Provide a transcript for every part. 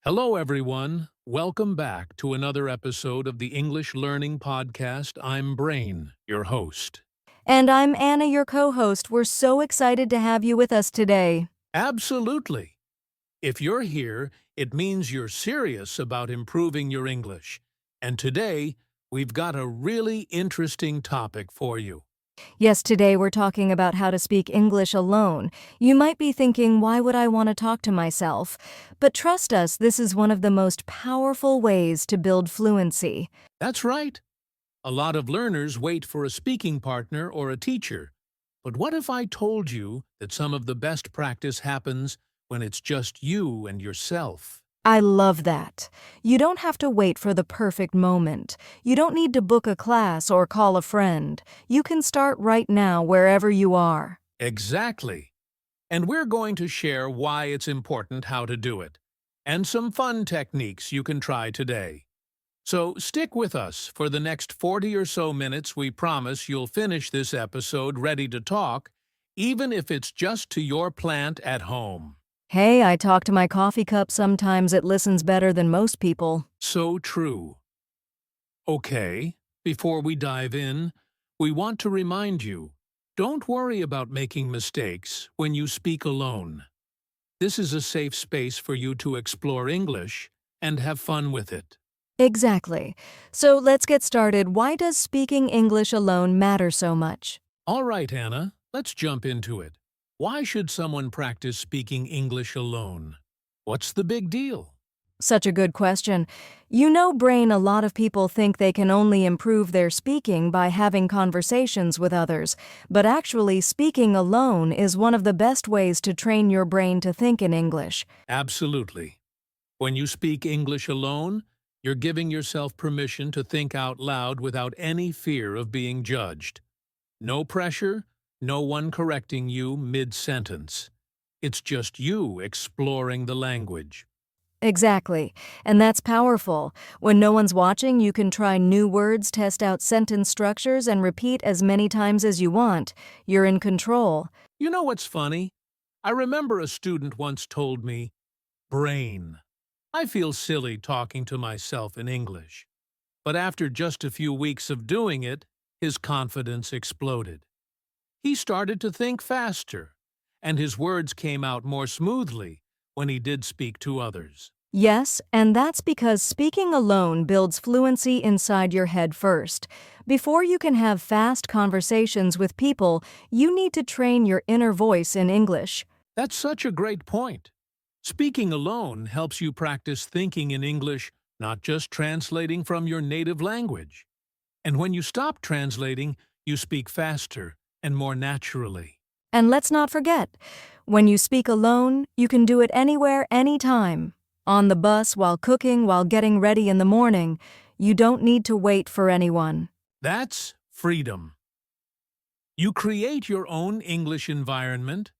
Hello, everyone. Welcome back to another episode of the English Learning Podcast. I'm Brain, your host. And I'm Anna, your co-host. We're so excited to have you with us today. Absolutely. If you're here, it means you're serious about improving your English. And today, we've got a really interesting topic for you. Yes, today we're talking about how to speak English alone. You might be thinking, why would I want to talk to myself? But trust us, this is one of the most powerful ways to build fluency. That's right. A lot of learners wait for a speaking partner or a teacher. But what if I told you that some of the best practice happens when it's just you and yourself? I love that. You don't have to wait for the perfect moment. You don't need to book a class or call a friend. You can start right now wherever you are. Exactly. And we're going to share why it's important how to do it, and some fun techniques you can try today. So stick with us for the next 40 or so minutes. We promise you'll finish this episode ready to talk, even if it's just to your plant at home. Hey, I talk to my coffee cup sometimes. It listens better than most people. So true. Okay, before we dive in, we want to remind you, don't worry about making mistakes when you speak alone. This is a safe space for you to explore English and have fun with it. Exactly. So let's get started. Why does speaking English alone matter so much? All right, Anna, let's jump into it. Why should someone practice speaking English alone? What's the big deal? Such a good question. You know, Brain, a lot of people think they can only improve their speaking by having conversations with others, but actually speaking alone is one of the best ways to train your brain to think in English. Absolutely. When you speak English alone, you're giving yourself permission to think out loud without any fear of being judged. No pressure, no one correcting you mid-sentence. It's just you exploring the language. Exactly. And that's powerful. When no one's watching, you can try new words, test out sentence structures, and repeat as many times as you want. You're in control. You know what's funny? I remember a student once told me, "Brain, I feel silly talking to myself in English." But after just a few weeks of doing it, his confidence exploded. He started to think faster, and his words came out more smoothly when he did speak to others. Yes, and that's because speaking alone builds fluency inside your head first. Before you can have fast conversations with people, you need to train your inner voice in English. That's such a great point. Speaking alone helps you practice thinking in English, not just translating from your native language. And when you stop translating, you speak faster and more naturally. And let's not forget, when you speak alone, you can do it anywhere, anytime. On the bus, while cooking, while getting ready in the morning. You don't need to wait for anyone. That's freedom. You create your own English environment.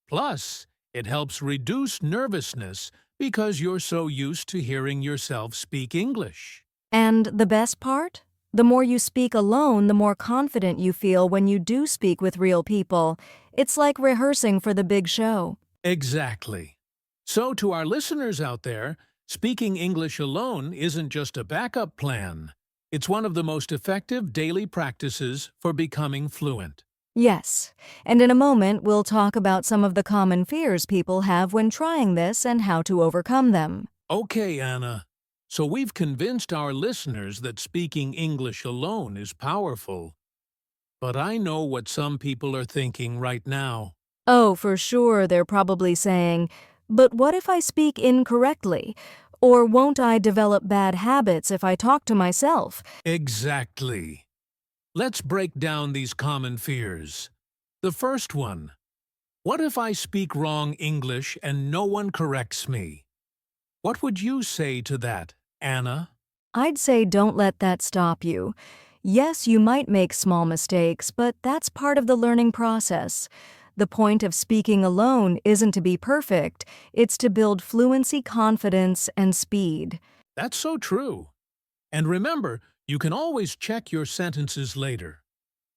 Plus, it helps reduce nervousness because you're so used to hearing yourself speak English. And the best part? The more you speak alone, the more confident you feel when you do speak with real people. It's like rehearsing for the big show. Exactly. So to our listeners out there, speaking English alone isn't just a backup plan. It's one of the most effective daily practices for becoming fluent. Yes, and in a moment we'll talk about some of the common fears people have when trying this and how to overcome them. Okay, Anna. So we've convinced our listeners that speaking English alone is powerful. But I know what some people are thinking right now. Oh, for sure, they're probably saying, but what if I speak incorrectly? Or won't I develop bad habits if I talk to myself? Exactly. Let's break down these common fears. The first one. What if I speak wrong English and no one corrects me? What would you say to that, Anna? I'd say don't let that stop you. Yes, you might make small mistakes, but that's part of the learning process. The point of speaking alone isn't to be perfect, it's to build fluency, confidence, and speed. That's so true. And remember, you can always check your sentences later.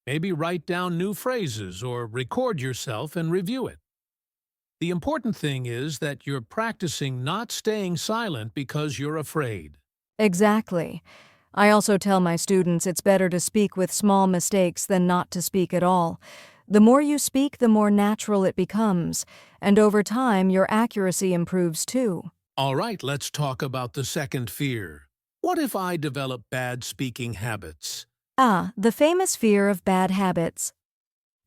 Maybe write down new phrases or record yourself and review it. The important thing is that you're practicing not staying silent because you're afraid. Exactly. I also tell my students it's better to speak with small mistakes than not to speak at all. The more you speak, the more natural it becomes, and over time, your accuracy improves too. All right, let's talk about the second fear. What if I develop bad speaking habits? Ah, the famous fear of bad habits.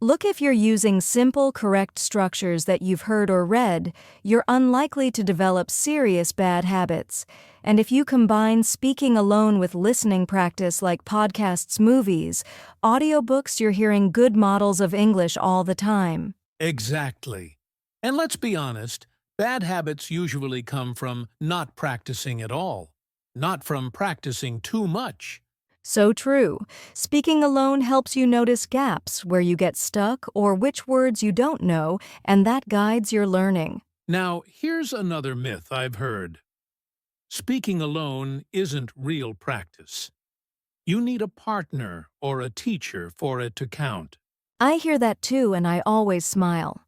Look, if you're using simple, correct structures that you've heard or read, you're unlikely to develop serious bad habits. And if you combine speaking alone with listening practice like podcasts, movies, audiobooks, you're hearing good models of English all the time. Exactly. And let's be honest, bad habits usually come from not practicing at all, not from practicing too much. So true. Speaking alone helps you notice gaps where you get stuck or which words you don't know, and that guides your learning. Now, here's another myth I've heard. Speaking alone isn't real practice. You need a partner or a teacher for it to count. I hear that too, and I always smile.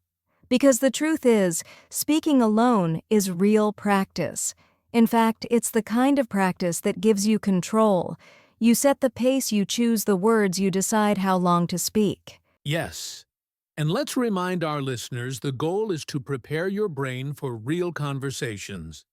Because the truth is, speaking alone is real practice. In fact, it's the kind of practice that gives you control. You set the pace, you choose the words, you decide how long to speak. Yes. And let's remind our listeners the goal is to prepare your brain for real conversations.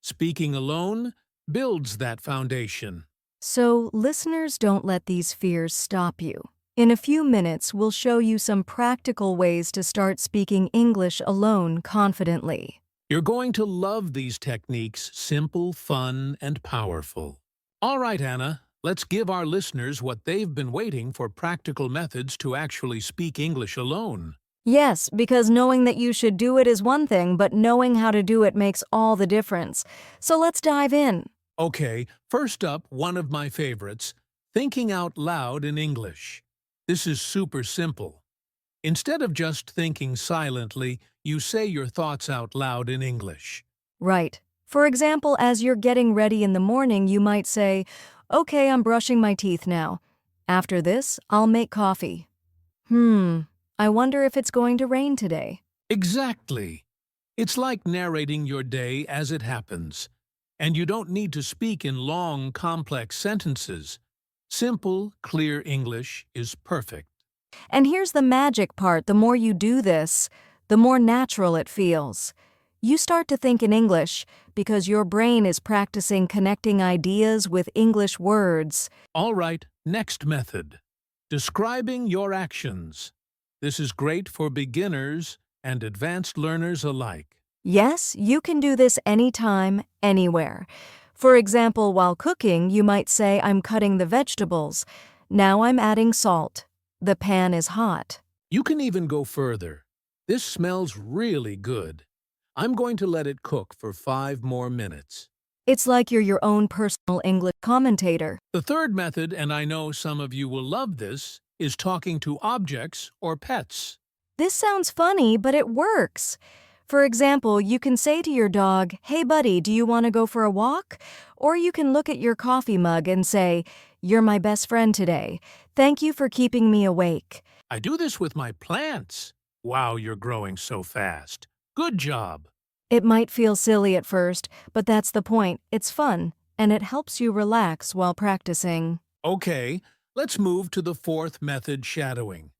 Speaking alone builds that foundation. So, listeners, don't let these fears stop you. In a few minutes, we'll show you some practical ways to start speaking English alone confidently. You're going to love these techniques, simple, fun, and powerful. All right, Anna, let's give our listeners what they've been waiting for: practical methods to actually speak English alone. Yes, because knowing that you should do it is one thing, but knowing how to do it makes all the difference. So let's dive in. Okay, first up, one of my favorites, thinking out loud in English. This is super simple. Instead of just thinking silently, you say your thoughts out loud in English. Right. For example, as you're getting ready in the morning, you might say, "Okay, I'm brushing my teeth now. After this, I'll make coffee. I wonder if it's going to rain today." Exactly. It's like narrating your day as it happens. And you don't need to speak in long, complex sentences. Simple, clear English is perfect. And here's the magic part: the more you do this, the more natural it feels. You start to think in English because your brain is practicing connecting ideas with English words. All right, next method. Describing your actions. This is great for beginners and advanced learners alike. Yes, you can do this anytime, anywhere. For example, while cooking, you might say, "I'm cutting the vegetables. Now I'm adding salt. The pan is hot." You can even go further. This smells really good. I'm going to let it cook for 5 more minutes. It's like you're your own personal English commentator. The third method, and I know some of you will love this, is talking to objects or pets. This sounds funny, but it works. For example, you can say to your dog, "Hey buddy, do you want to go for a walk?" Or you can look at your coffee mug and say, "You're my best friend today. Thank you for keeping me awake." I do this with my plants. Wow, you're growing so fast. Good job. It might feel silly at first, but that's the point. It's fun, and it helps you relax while practicing. Okay, let's move to the fourth method, shadowing.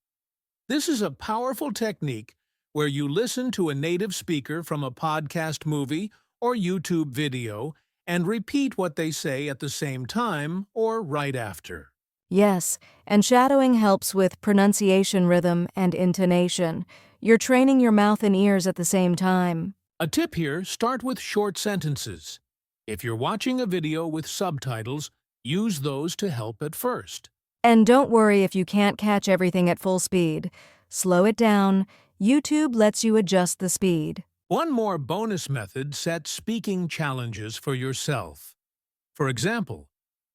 This is a powerful technique where you listen to a native speaker from a podcast, movie, or YouTube video and repeat what they say at the same time or right after. Yes, and shadowing helps with pronunciation, rhythm, and intonation. You're training your mouth and ears at the same time. A tip here, start with short sentences. If you're watching a video with subtitles, use those to help at first. And don't worry if you can't catch everything at full speed. Slow it down. YouTube lets you adjust the speed. One more bonus method: set speaking challenges for yourself. For example,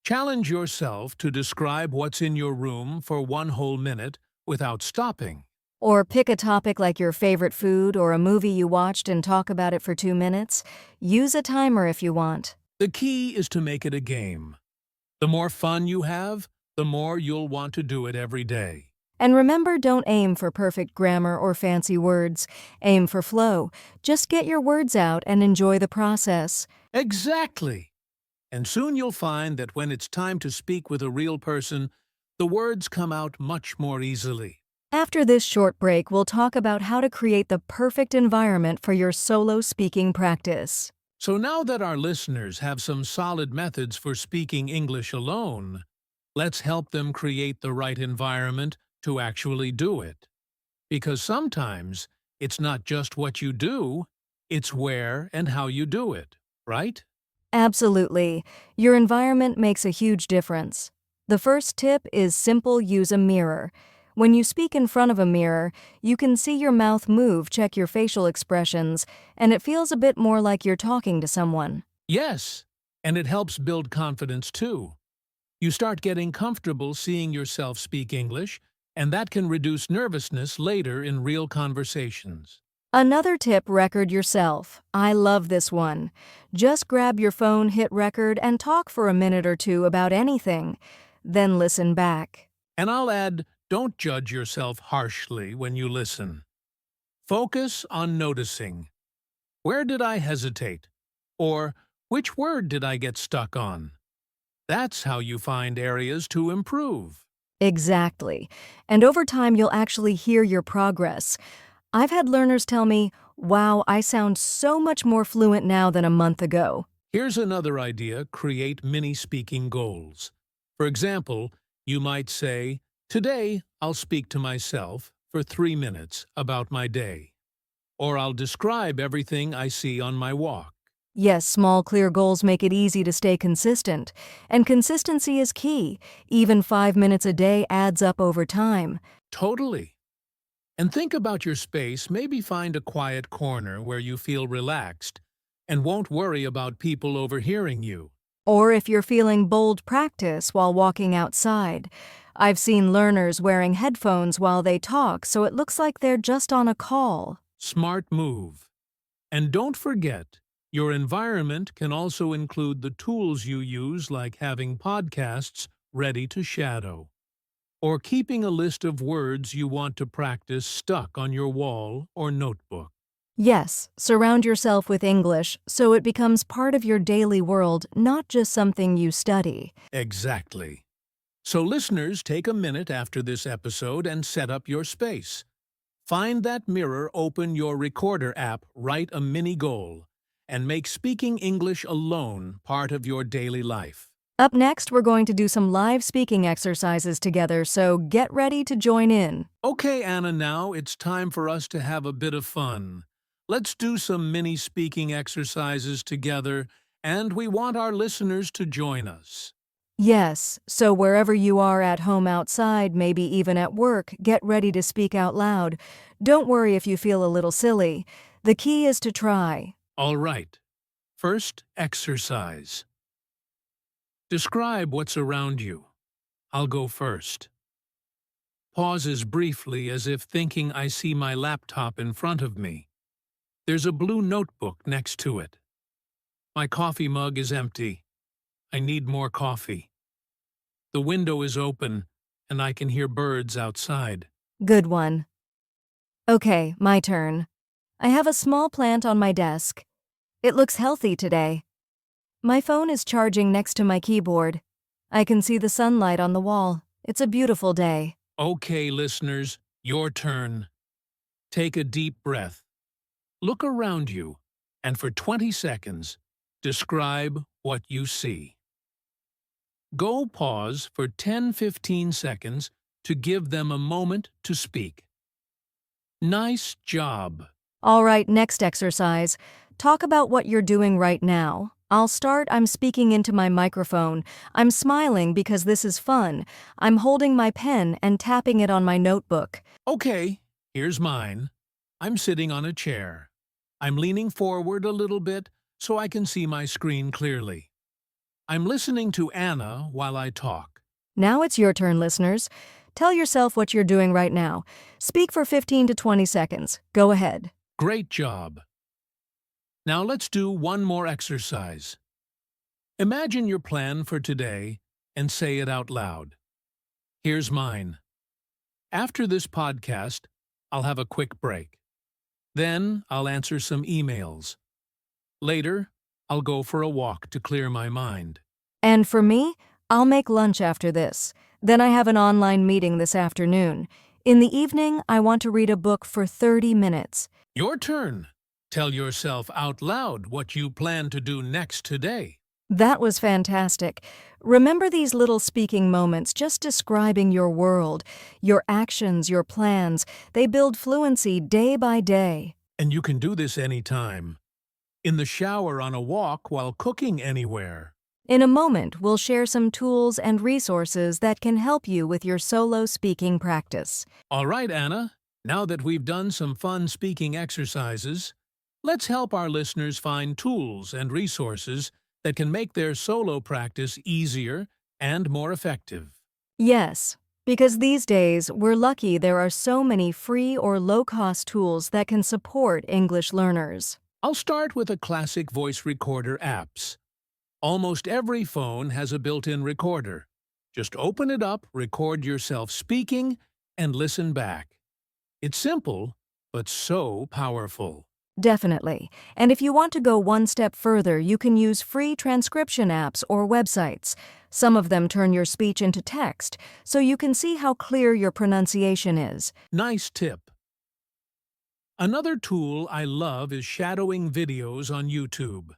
challenge yourself to describe what's in your room for 1 whole minute without stopping. Or pick a topic like your favorite food or a movie you watched and talk about it for 2 minutes. Use a timer if you want. The key is to make it a game. The more fun you have, the more you'll want to do it every day. And remember, don't aim for perfect grammar or fancy words. Aim for flow. Just get your words out and enjoy the process. Exactly. And soon you'll find that when it's time to speak with a real person, the words come out much more easily. After this short break, we'll talk about how to create the perfect environment for your solo speaking practice. So now that our listeners have some solid methods for speaking English alone, let's help them create the right environment to actually do it. Because sometimes it's not just what you do, it's where and how you do it, right? Absolutely. Your environment makes a huge difference. The first tip is simple: use a mirror. When you speak in front of a mirror, you can see your mouth move, check your facial expressions, and it feels a bit more like you're talking to someone. Yes, and it helps build confidence too. You start getting comfortable seeing yourself speak English, and that can reduce nervousness later in real conversations. Another tip: record yourself. I love this one. Just grab your phone, hit record, and talk for a minute or two about anything. Then listen back. And I'll add, don't judge yourself harshly when you listen. Focus on noticing. Where did I hesitate? Or which word did I get stuck on? That's how you find areas to improve. Exactly. And over time, you'll actually hear your progress. I've had learners tell me, wow, I sound so much more fluent now than a month ago. Here's another idea: create mini speaking goals. For example, you might say, today I'll speak to myself for 3 minutes about my day. Or I'll describe everything I see on my walk. Yes, small, clear goals make it easy to stay consistent. And consistency is key. Even 5 minutes a day adds up over time. Totally. And think about your space. Maybe find a quiet corner where you feel relaxed and won't worry about people overhearing you. Or if you're feeling bold, practice while walking outside. I've seen learners wearing headphones while they talk, so it looks like they're just on a call. Smart move. And don't forget, your environment can also include the tools you use, like having podcasts ready to shadow, or keeping a list of words you want to practice stuck on your wall or notebook. Yes, surround yourself with English so it becomes part of your daily world, not just something you study. Exactly. So listeners, take a minute after this episode and set up your space. Find that mirror, open your recorder app, write a mini goal, and make speaking English alone part of your daily life. Up next, we're going to do some live speaking exercises together, so get ready to join in. Okay, Anna, now it's time for us to have a bit of fun. Let's do some mini speaking exercises together, and we want our listeners to join us. Yes, so wherever you are, at home, outside, maybe even at work, get ready to speak out loud. Don't worry if you feel a little silly. The key is to try. All right. First, exercise. Describe what's around you. I'll go first. Pauses briefly, as if thinking, I see my laptop in front of me. There's a blue notebook next to it. My coffee mug is empty. I need more coffee. The window is open, and I can hear birds outside. Good one. Okay, my turn. I have a small plant on my desk. It looks healthy today. My phone is charging next to my keyboard. I can see the sunlight on the wall. It's a beautiful day. Okay, listeners, your turn. Take a deep breath. Look around you, and for 20 seconds, describe what you see. Go pause for 10-15 seconds to give them a moment to speak. Nice job. All right, next exercise. Talk about what you're doing right now. I'll start. I'm speaking into my microphone. I'm smiling because this is fun. I'm holding my pen and tapping it on my notebook. Okay, here's mine. I'm sitting on a chair. I'm leaning forward a little bit so I can see my screen clearly. I'm listening to Anna while I talk. Now it's your turn, listeners. Tell yourself what you're doing right now. Speak for 15 to 20 seconds. Go ahead. Great job. Now let's do one more exercise. Imagine your plan for today and say it out loud. Here's mine. After this podcast, I'll have a quick break. Then I'll answer some emails. Later, I'll go for a walk to clear my mind. And for me, I'll make lunch after this. Then I have an online meeting this afternoon. In the evening, I want to read a book for 30 minutes. Your turn. Tell yourself out loud what you plan to do next today. That was fantastic. Remember these little speaking moments, just describing your world, your actions, your plans. They build fluency day by day. And you can do this anytime. In the shower, on a walk, while cooking anywhere. In a moment, we'll share some tools and resources that can help you with your solo speaking practice. All right, Anna. Now that we've done some fun speaking exercises, let's help our listeners find tools and resources that can make their solo practice easier and more effective. Yes, because these days, we're lucky there are so many free or low-cost tools that can support English learners. I'll start with a classic voice recorder apps. Almost every phone has a built-in recorder. Just open it up, record yourself speaking, and listen back. It's simple, but so powerful. Definitely. And if you want to go one step further, you can use free transcription apps or websites. Some of them turn your speech into text, so you can see how clear your pronunciation is. Nice tip. Another tool I love is shadowing videos on YouTube.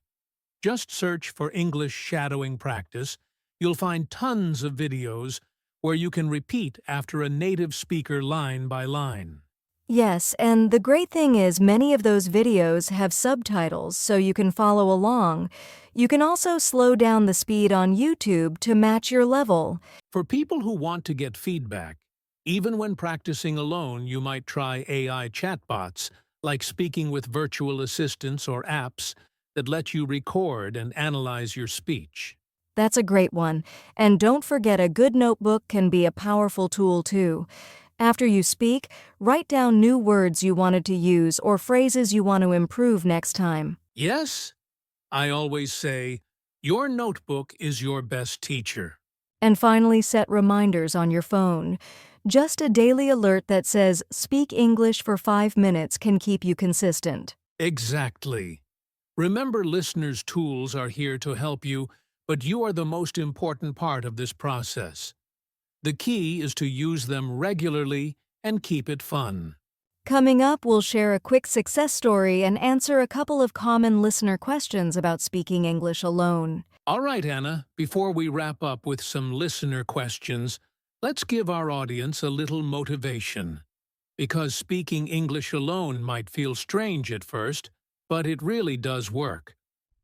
Just search for English shadowing practice. You'll find tons of videos where you can repeat after a native speaker line by line. Yes, and the great thing is many of those videos have subtitles so you can follow along. You can also slow down the speed on YouTube to match your level. For people who want to get feedback, even when practicing alone, you might try AI chatbots, like speaking with virtual assistants or apps that let you record and analyze your speech. That's a great one. And don't forget, a good notebook can be a powerful tool too. After you speak, write down new words you wanted to use or phrases you want to improve next time. Yes, I always say, your notebook is your best teacher. And finally, set reminders on your phone. Just a daily alert that says, "Speak English for 5 minutes" can keep you consistent. Exactly. Remember, listeners' tools are here to help you, but you are the most important part of this process. The key is to use them regularly and keep it fun. Coming up, we'll share a quick success story and answer a couple of common listener questions about speaking English alone. All right, Anna, before we wrap up with some listener questions, let's give our audience a little motivation. Because speaking English alone might feel strange at first, but it really does work.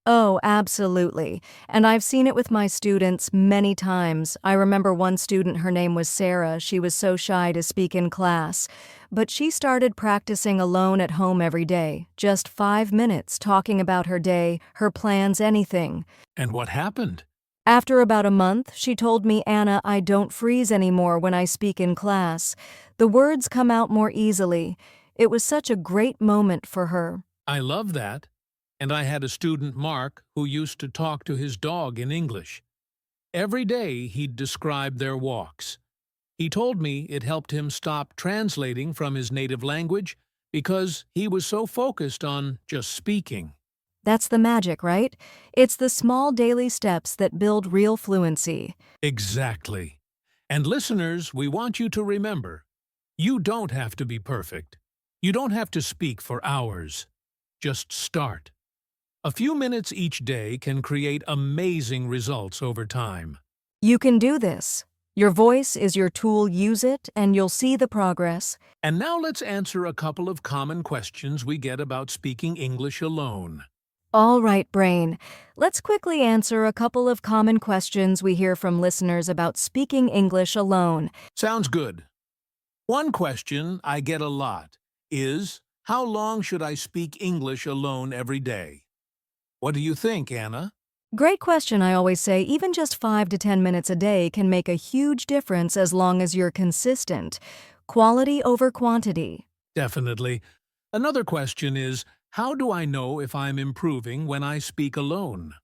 Oh, absolutely. And I've seen it with my students many times. I remember one student, her name was Sarah. She was so shy to speak in class. But she started practicing alone at home every day, just 5 minutes, talking about her day, her plans, anything. And what happened? After about a month, she told me, "Anna, I don't freeze anymore when I speak in class. The words come out more easily." It was such a great moment for her. I love that. And I had a student, Mark, who used to talk to his dog in English. Every day he'd describe their walks. He told me it helped him stop translating from his native language because he was so focused on just speaking. That's the magic, right? It's the small daily steps that build real fluency. Exactly. And listeners, we want you to remember, you don't have to be perfect. You don't have to speak for hours. Just start. A few minutes each day can create amazing results over time. You can do this. Your voice is your tool. Use it, and you'll see the progress. And now let's answer a couple of common questions we get about speaking English alone. All right, brain. Let's quickly answer a couple of common questions we hear from listeners about speaking English alone. Sounds good. One question I get a lot is, how long should I speak English alone every day? What do you think, Anna? Great question. I always say even just 5 to 10 minutes a day can make a huge difference as long as you're consistent. Quality over quantity. Definitely. Another question is, how do I know if I'm improving when I speak alone?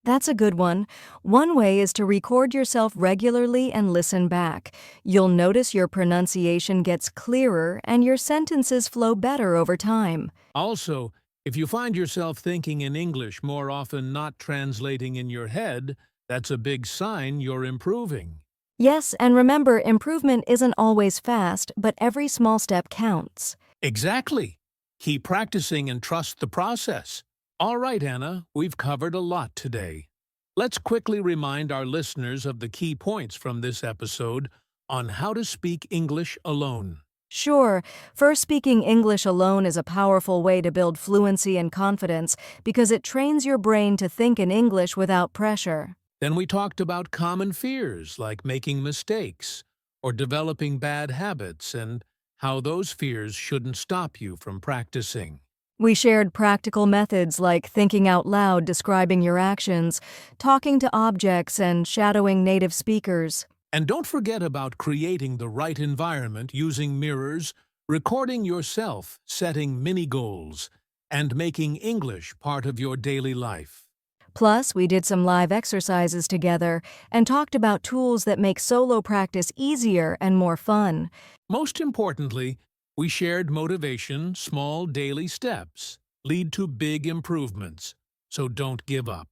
That's a good one. One way is to record yourself regularly and listen back. You'll notice your pronunciation gets clearer and your sentences flow better over time. Also, if you find yourself thinking in English more often, not translating in your head, that's a big sign you're improving. Yes, and remember, improvement isn't always fast, but every small step counts. Exactly. Keep practicing and trust the process. All right, Anna, we've covered a lot today. Let's quickly remind our listeners of the key points from this episode on how to speak English alone. Sure, first, speaking English alone is a powerful way to build fluency and confidence because it trains your brain to think in English without pressure. Then we talked about common fears like making mistakes or developing bad habits and how those fears shouldn't stop you from practicing. We shared practical methods like thinking out loud, describing your actions, talking to objects, and shadowing native speakers. And don't forget about creating the right environment using mirrors, recording yourself, setting mini goals, and making English part of your daily life. Plus, we did some live exercises together and talked about tools that make solo practice easier and more fun. Most importantly, we shared motivation, small daily steps lead to big improvements, so don't give up.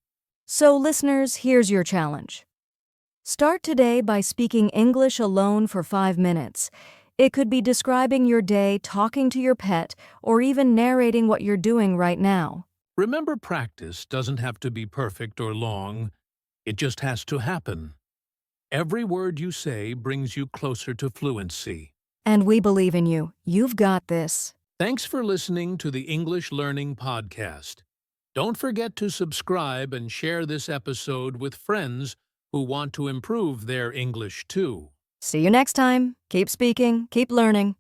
So, listeners, here's your challenge. Start today by speaking English alone for 5 minutes. It could be describing your day, talking to your pet, or even narrating what you're doing right now. Remember, practice doesn't have to be perfect or long, it just has to happen. Every word you say brings you closer to fluency. And we believe in you. You've got this. Thanks for listening to the English Learning Podcast. Don't forget to subscribe and share this episode with friends who want to improve their English too. See you next time. Keep speaking, keep learning.